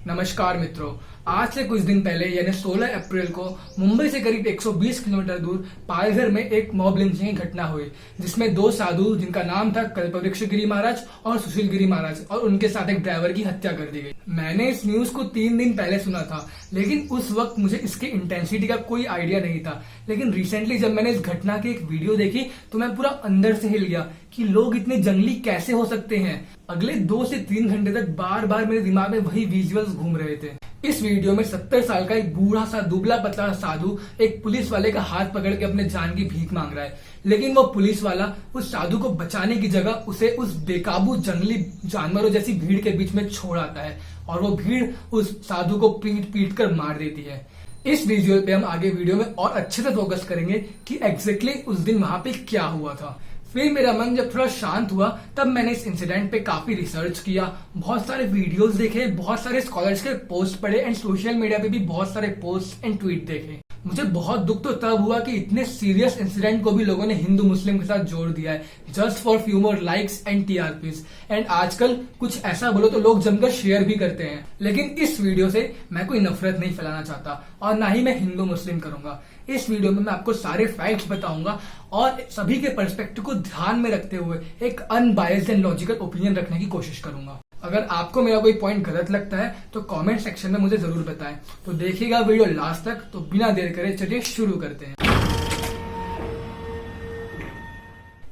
नमस्कार मित्रों, आज से कुछ दिन पहले यानी 16 अप्रैल को मुंबई से करीब 120 किलोमीटर दूर पालघर में एक मॉब लिंचिंग की घटना हुई, जिसमें दो साधु जिनका नाम था कल्पवृक्ष गिरी महाराज और सुशील गिरी महाराज और उनके साथ एक ड्राइवर की हत्या कर दी गई। मैंने इस न्यूज को 3 दिन पहले सुना था, लेकिन उस वक्त मुझे इसके इंटेंसिटी का कोई आइडिया नहीं था। लेकिन रिसेंटली जब मैंने इस घटना की एक वीडियो देखी तो मैं पूरा अंदर से हिल गया कि लोग इतने जंगली कैसे हो सकते हैं। अगले 2 से 3 घंटे तक बार बार मेरे दिमाग में वही विजुअल्स घूम रहे थे। इस वीडियो में 70 साल का एक बूढ़ा सा दुबला पतला साधु एक पुलिस वाले का हाथ पकड़ के अपने जान की भीख मांग रहा है, लेकिन वो पुलिस वाला उस साधु को बचाने की जगह उसे उस बेकाबू जंगली जानवरों जैसी भीड़ के बीच में छोड़ आता है और वो भीड़ उस साधु को पीट पीट कर मार देती है। इस विजुअल पे हम आगे वीडियो में और अच्छे से फोकस करेंगे कि एग्जैक्टली उस दिन वहां पे क्या हुआ था। फिर मेरा मन जब थोड़ा शांत हुआ तब मैंने इस इंसिडेंट पे काफी रिसर्च किया, बहुत सारे वीडियोस देखे, बहुत सारे स्कॉलर्स के पोस्ट पढ़े एंड सोशल मीडिया पे भी बहुत सारे पोस्ट एंड ट्वीट देखे। मुझे बहुत दुख तो तब हुआ कि इतने सीरियस इंसिडेंट को भी लोगों ने हिंदू मुस्लिम के साथ जोड़ दिया है just for few more likes and TRPs. And आजकल कुछ ऐसा बोलो तो लोग जमकर शेयर भी करते हैं। लेकिन इस वीडियो से मैं कोई नफरत नहीं फैलाना चाहता और ना ही मैं हिंदू मुस्लिम करूंगा। इस वीडियो में मैं आपको सारे फैक्ट्स बताऊंगा और सभी के पर्सपेक्टिव को ध्यान में रखते हुए एक अनबायस्ड एंड लॉजिकल ओपिनियन रखने की कोशिश करूंगा। अगर आपको मेरा कोई पॉइंट गलत लगता है तो कमेंट सेक्शन में मुझे जरूर बताएं। तो देखिएगा वीडियो लास्ट तक। तो बिना देर करे चलिए शुरू करते हैं।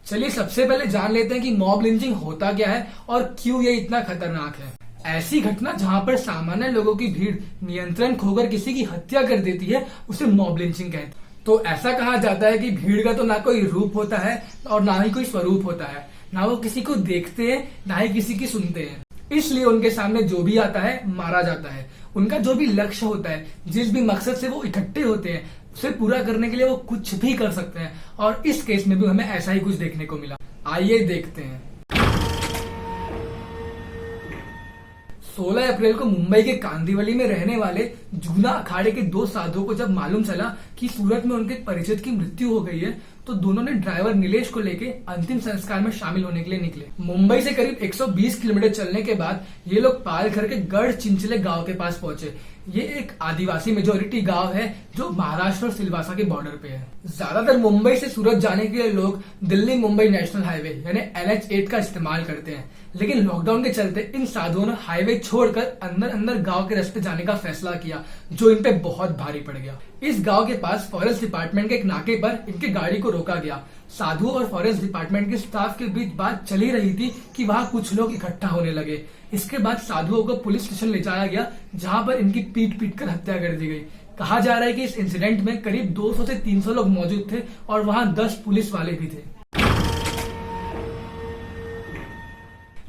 चलिए सबसे पहले जान लेते हैं कि मॉब लिंचिंग होता क्या है और क्यों ये इतना खतरनाक है। ऐसी घटना जहां पर सामान्य लोगों की भीड़ नियंत्रण खोकर किसी की हत्या कर देती है उसे मॉब लिंचिंग कहते हैं। तो ऐसा कहा जाता है कि भीड़ का तो ना कोई रूप होता है और ना ही कोई स्वरूप होता है, ना वो किसी को देखते हैं ना ही किसी की सुनते हैं, इसलिए उनके सामने जो भी आता है मारा जाता है। उनका जो भी लक्ष्य होता है, जिस भी मकसद से वो इकट्ठे होते हैं, उसे पूरा करने के लिए वो कुछ भी कर सकते हैं और इस केस में भी हमें ऐसा ही कुछ देखने को मिला। आइए देखते हैं। 16 अप्रैल को मुंबई के कांदिवली में रहने वाले जूना अखाड़े के 2 साधुओं को जब मालूम चला कि सूरत में उनके परिचित की मृत्यु हो गई है तो दोनों ने ड्राइवर नीलेश को लेके अंतिम संस्कार में शामिल होने के लिए निकले। मुंबई से करीब 120 किलोमीटर चलने के बाद ये लोग पालघर के गढ़ चिंचले गांव के पास पहुंचे। ये एक आदिवासी मेजोरिटी गांव है जो महाराष्ट्र और सिलवासा के बॉर्डर पे है। ज्यादातर मुंबई से सूरत जाने के लिए लोग दिल्ली मुंबई नेशनल हाईवे यानी NH8 का इस्तेमाल करते हैं, लेकिन लॉकडाउन के चलते इन साधुओं ने हाईवे छोड़कर अंदर अंदर गांव के रास्ते जाने का फैसला किया, जो इन पे बहुत भारी पड़ गया। इस गांव के पास फॉरेस्ट डिपार्टमेंट के एक नाके पर इनकी गाड़ी को रोका गया। साधुओं और फॉरेस्ट डिपार्टमेंट के स्टाफ के बीच बात चली रही थी कि वहां कुछ लोग इकट्ठा होने लगे। इसके बाद साधुओं को पुलिस स्टेशन ले जाया गया, जहां पर इनकी पीट पीट कर हत्या कर दी गई। कहा जा रहा है कि इस इंसिडेंट में करीब 200 से 300 लोग मौजूद थे और वहां 10 पुलिस वाले भी थे।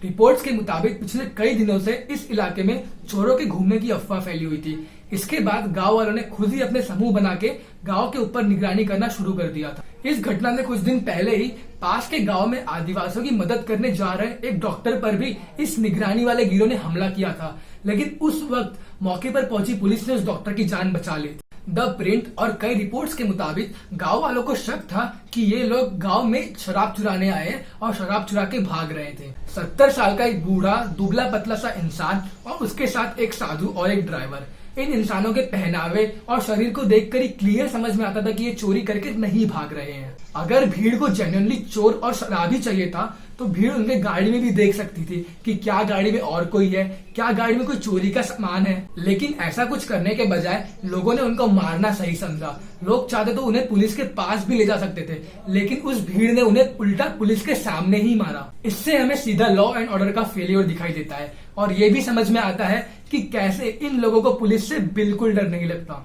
रिपोर्ट्स के मुताबिक पिछले कई दिनों से इस इलाके में चोरों के घूमने की अफवाह फैली हुई थी। इसके बाद गांव वालों ने खुद ही अपने समूह बना के गांव के ऊपर निगरानी करना शुरू कर दिया था। इस घटना में कुछ दिन पहले ही पास के गांव में आदिवासियों की मदद करने जा रहे एक डॉक्टर पर भी इस निगरानी वाले गिरोह ने हमला किया था, लेकिन उस वक्त मौके पर पहुंची पुलिस ने उस डॉक्टर की जान बचा ली। द प्रिंट और कई रिपोर्ट्स के मुताबिक गांव वालों को शक था कि ये लोग गांव में शराब चुराने आए और शराब चुरा के भाग रहे थे। 70 साल का एक बूढ़ा दुबला पतला सा इंसान और उसके साथ एक साधु और एक ड्राइवर। इन इंसानों के पहनावे और शरीर को देखकर ही क्लियर समझ में आता था कि ये चोरी करके नहीं भाग रहे हैं। अगर भीड़ को जेन्युइनली चोर और शराबी चाहिए था तो भीड़ उनके गाड़ी में भी देख सकती थी कि क्या गाड़ी में और कोई है, क्या गाड़ी में कोई चोरी का सामान है। लेकिन ऐसा कुछ करने के बजाय लोगों ने उनको मारना सही समझा। लोग चाहते तो उन्हें पुलिस के पास भी ले जा सकते थे, लेकिन उस भीड़ ने उन्हें उल्टा पुलिस के सामने ही मारा। इससे हमें सीधा लॉ एंड ऑर्डर का फेलियर दिखाई देता है और ये भी समझ में आता है कि कैसे इन लोगों को पुलिस से बिल्कुल डर नहीं लगता।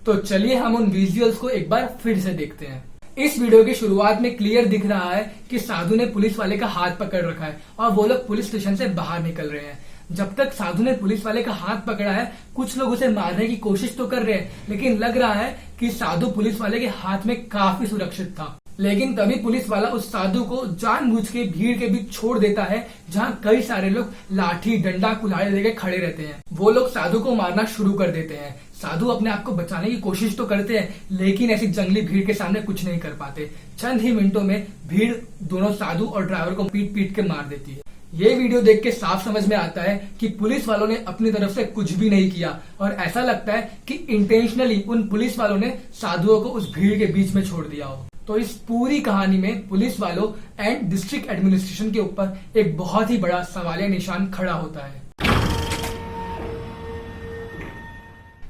तो चलिए हम उन विजुअल्स को एक बार फिर से देखते हैं। इस वीडियो की शुरुआत में क्लियर दिख रहा है कि साधु ने पुलिस वाले का हाथ पकड़ रखा है और वो लोग पुलिस स्टेशन से बाहर निकल रहे हैं। जब तक साधु ने पुलिस वाले का हाथ पकड़ा है कुछ लोग उसे मारने की कोशिश तो कर रहे हैं, लेकिन लग रहा है कि साधु पुलिस वाले के हाथ में काफी सुरक्षित था। लेकिन तभी पुलिस वाला उस साधु को जानबूझ के भीड़ के बीच छोड़ देता है, जहां कई सारे लोग लाठी डंडा कुल्हाड़ी लेके खड़े रहते हैं। वो लोग साधु को मारना शुरू कर देते हैं। साधु अपने आप को बचाने की कोशिश तो करते हैं, लेकिन ऐसी जंगली भीड़ के सामने कुछ नहीं कर पाते। चंद ही मिनटों में भीड़ दोनों साधु और ड्राइवर को पीट पीट के मार देती है। ये वीडियो देख के साफ समझ में आता है कि पुलिस वालों ने अपनी तरफ से कुछ भी नहीं किया और ऐसा लगता है कि इंटेंशनली उन पुलिस वालों ने साधुओं को उस भीड़ के बीच में छोड़ दिया हो। तो इस पूरी कहानी में पुलिस वालों एंड डिस्ट्रिक्ट एडमिनिस्ट्रेशन के ऊपर एक बहुत ही बड़ा सवालिया निशान खड़ा होता है।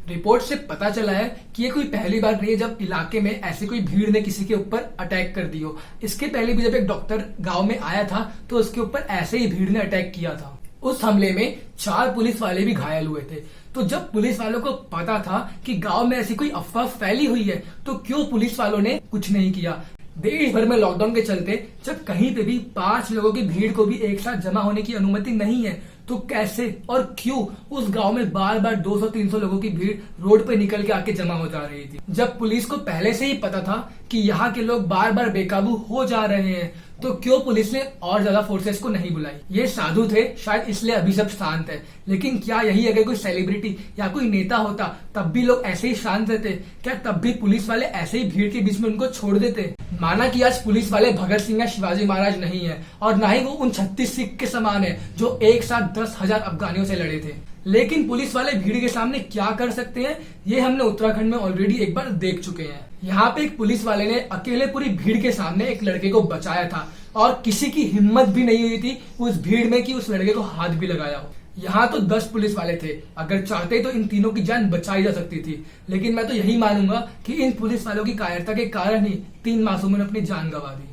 रिपोर्ट से पता चला है कि ये कोई पहली बार नहीं है जब इलाके में ऐसी कोई भीड़ ने किसी के ऊपर अटैक कर दी हो। इसके पहले भी जब एक डॉक्टर गांव में आया था तो उसके ऊपर ऐसे ही भीड़ ने अटैक किया था। उस हमले में 4 पुलिस वाले भी घायल हुए थे। तो जब पुलिस वालों को पता था कि गांव में ऐसी कोई अफवाह फैली हुई है तो क्यों पुलिस वालों ने कुछ नहीं किया। देश भर में लॉकडाउन के चलते जब कहीं पे भी 5 लोगों की भीड़ को भी एक साथ जमा होने की अनुमति नहीं है तो कैसे और क्यों उस गांव में बार बार 200-300 लोगों की भीड़ रोड पे निकल के आके जमा हो जा रही थी। जब पुलिस को पहले से ही पता था कि यहाँ के लोग बार बार बेकाबू हो जा रहे हैं तो क्यों पुलिस ने और ज्यादा फोर्सेस को नहीं बुलाई। ये साधु थे शायद इसलिए अभी सब शांत है, लेकिन क्या यही अगर कोई सेलिब्रिटी या कोई नेता होता तब भी लोग ऐसे ही शांत रहते? क्या तब भी पुलिस वाले ऐसे ही भीड़ के बीच में उनको छोड़ देते? माना कि आज पुलिस वाले भगत सिंह या शिवाजी महाराज नहीं है और ना ही वो उन 36 सिख के समान है जो एक साथ 10,000 अफगानियों से लड़े थे, लेकिन पुलिस वाले भीड़ के सामने क्या कर सकते हैं ये हमने उत्तराखंड में ऑलरेडी एक बार देख चुके हैं। यहाँ पे एक पुलिस वाले ने अकेले पूरी भीड़ के सामने एक लड़के को बचाया था और किसी की हिम्मत भी नहीं हुई थी उस भीड़ में कि उस लड़के को हाथ भी लगाया हो। यहाँ तो 10 पुलिस वाले थे, अगर चाहते तो इन तीनों की जान बचाई जा सकती थी, लेकिन मैं तो यही मानूंगा कि इन पुलिस वालों की कायरता के कारण ही 3 मासूमों ने अपनी जान गंवा दी।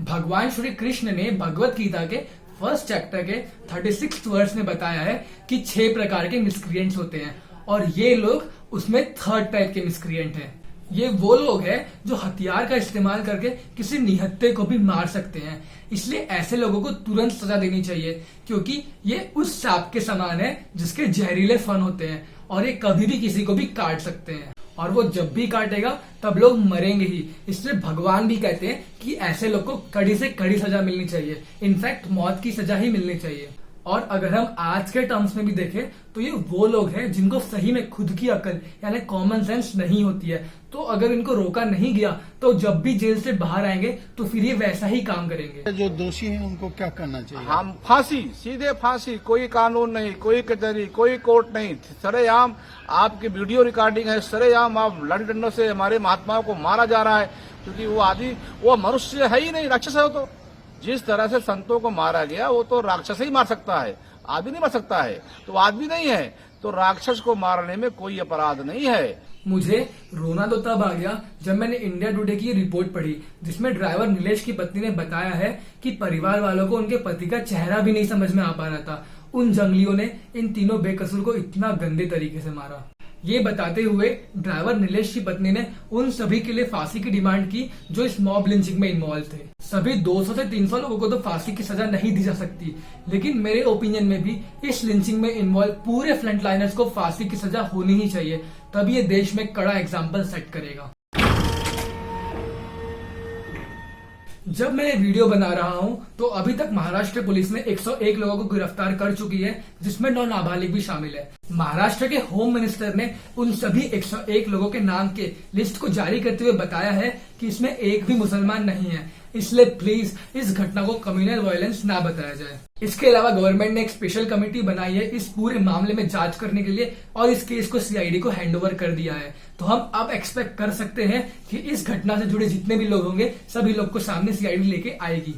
भगवान श्री कृष्ण ने भगवत गीता के फर्स्ट चैप्टर के 36th वर्स में बताया है कि 6 प्रकार के मिसक्रिएंट्स होते हैं और ये लोग उसमें 3rd टाइप के मिसक्रिएंट हैं। ये वो लोग हैं जो हथियार का इस्तेमाल करके किसी निहत्थे को भी मार सकते हैं, इसलिए ऐसे लोगों को तुरंत सजा देनी चाहिए क्योंकि ये उस सांप के समान है जिसके जहरीले फन होते हैं और ये कभी भी किसी को भी काट सकते हैं और वो जब भी काटेगा तब लोग मरेंगे ही। इसलिए भगवान भी कहते हैं कि ऐसे लोग को कड़ी से कड़ी सजा मिलनी चाहिए, इनफैक्ट मौत की सजा ही मिलनी चाहिए। और अगर हम आज के टर्म्स में भी देखें तो ये वो लोग हैं जिनको सही में खुद की अकल यानी कॉमन सेंस नहीं होती है, तो अगर इनको रोका नहीं गया तो जब भी जेल से बाहर आएंगे तो फिर ये वैसा ही काम करेंगे। जो दोषी हैं उनको क्या करना चाहिए? हम फांसी, सीधे फांसी, कोई कानून नहीं, कोई कचहरी, कोई कोर्ट नहीं, सरेआम आपकी वीडियो रिकॉर्डिंग है, सरेआम आप लड़ी डंडों से हमारे महात्माओं को मारा जा रहा है क्योंकि वो आदि वो मनुष्य है ही नहीं, राक्षस है वो तो। जिस तरह से संतों को मारा गया वो तो राक्षस ही मार सकता है, आदमी नहीं मार सकता है, तो आदमी नहीं है तो राक्षस को मारने में कोई अपराध नहीं है। मुझे रोना तो तब आ गया जब मैंने इंडिया टुडे की रिपोर्ट पढ़ी जिसमें ड्राइवर नीलेश की पत्नी ने बताया है कि परिवार वालों को उनके पति का चेहरा भी नहीं समझ में आ पा रहा था। उन जंगलियों ने इन तीनों बेकसूर को इतना गंदे तरीके से मारा। ये बताते हुए ड्राइवर नीलेश की पत्नी ने उन सभी के लिए फांसी की डिमांड की जो इस मॉब लिंचिंग में इन्वॉल्व थे। सभी 200 से 300 लोगों को तो फांसी की सजा नहीं दी जा सकती, लेकिन मेरे ओपिनियन में भी इस लिंचिंग में इन्वॉल्व पूरे फ्रंट लाइनर्स को फांसी की सजा होनी ही चाहिए, तभी ये देश में कड़ा एग्जाम्पल सेट करेगा। जब मैं ये वीडियो बना रहा हूं तो अभी तक महाराष्ट्र पुलिस ने 101 लोगों को गिरफ्तार कर चुकी है जिसमें 9 नाबालिग भी शामिल है। महाराष्ट्र के होम मिनिस्टर ने उन सभी 101 लोगों के नाम के लिस्ट को जारी करते हुए बताया है कि इसमें एक भी मुसलमान नहीं है, इसलिए प्लीज इस घटना को कम्युनल वायलेंस ना बताया जाए। इसके अलावा गवर्नमेंट ने एक स्पेशल कमेटी बनाई है इस पूरे मामले में जांच करने के लिए और इस केस को सीआईडी को हैंडओवर कर दिया है। तो हम अब एक्सपेक्ट कर सकते हैं कि इस घटना से जुड़े जितने भी लोग होंगे सभी लोग को सामने सीआईडी लेके आएगी।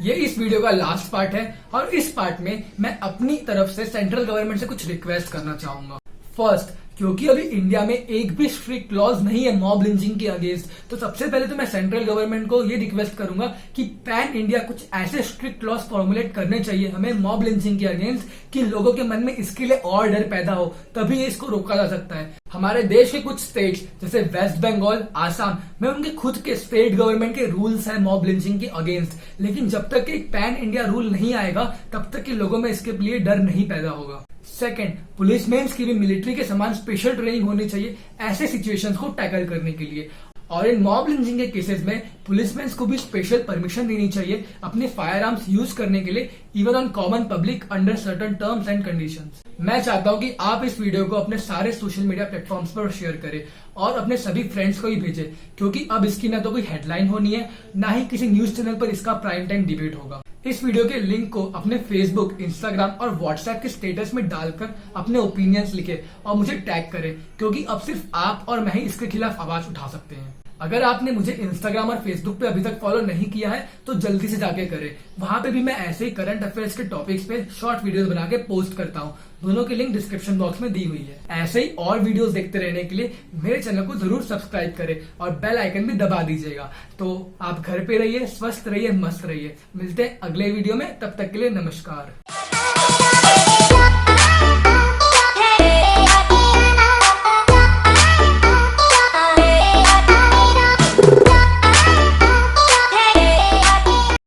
ये इस वीडियो का लास्ट पार्ट है और इस पार्ट में मैं अपनी तरफ से सेंट्रल गवर्नमेंट से कुछ रिक्वेस्ट करना चाहूंगा। फर्स्ट, क्योंकि अभी इंडिया में एक भी स्ट्रिक्ट लॉज नहीं है मॉब लिंचिंग के अगेंस्ट, तो सबसे पहले तो मैं सेंट्रल गवर्नमेंट को ये रिक्वेस्ट करूंगा कि पैन इंडिया कुछ ऐसे स्ट्रिक्ट लॉज फॉर्मुलेट करने चाहिए हमें मॉब लिंचिंग के अगेंस्ट कि लोगों के मन में इसके लिए और डर पैदा हो, तभी इसको रोका जा सकता है। हमारे देश के कुछ स्टेट्स जैसे वेस्ट बंगाल, आसाम में उनके खुद के स्टेट गवर्नमेंट के रूल्स है मॉब लिंचिंग के अगेंस्ट, लेकिन जब तक एक पैन इंडिया रूल नहीं आएगा तब तक के लोगों में इसके लिए डर नहीं पैदा होगा। सेकंड, पुलिसमैन की भी मिलिट्री के समान स्पेशल ट्रेनिंग होनी चाहिए ऐसे सिचुएशंस को टैकल करने के लिए। और इन मॉब लिंचिंग के केसेस में पुलिसमैन को भी स्पेशल परमिशन देनी चाहिए अपने फायर आर्म्स यूज करने के लिए, even on common public under certain terms and conditions. मैं चाहता हूं कि आप इस वीडियो को अपने सारे सोशल मीडिया प्लेटफॉर्म्स पर शेयर करें और अपने सभी फ्रेंड्स को भी भेजें, क्योंकि अब इसकी ना तो कोई हेडलाइन होनी है, ना ही किसी न्यूज चैनल पर इसका प्राइम टाइम डिबेट होगा। इस वीडियो के लिंक को अपने फेसबुक, इंस्टाग्राम और व्हाट्सएप के स्टेटस में डालकर अपने ओपिनियंस लिखे और मुझे टैग करें, क्योंकि अब सिर्फ आप और मैं ही इसके खिलाफ आवाज उठा सकते हैं। अगर आपने मुझे इंस्टाग्राम और फेसबुक पे अभी तक फॉलो नहीं किया है तो जल्दी से जाके करें। वहां पे भी मैं ऐसे ही करंट अफेयर्स के टॉपिक्स पे शॉर्ट वीडियोस बना के पोस्ट करता हूँ। दोनों की लिंक डिस्क्रिप्शन बॉक्स में दी हुई है। ऐसे ही और वीडियोस देखते रहने के लिए मेरे चैनल को जरूर सब्सक्राइब करें और बेल आइकन भी दबा दीजिएगा। तो आप घर पे रहिए, स्वस्थ रहिए, मस्त रहिए। मिलते हैं अगले वीडियो में, तब तक के लिए नमस्कार।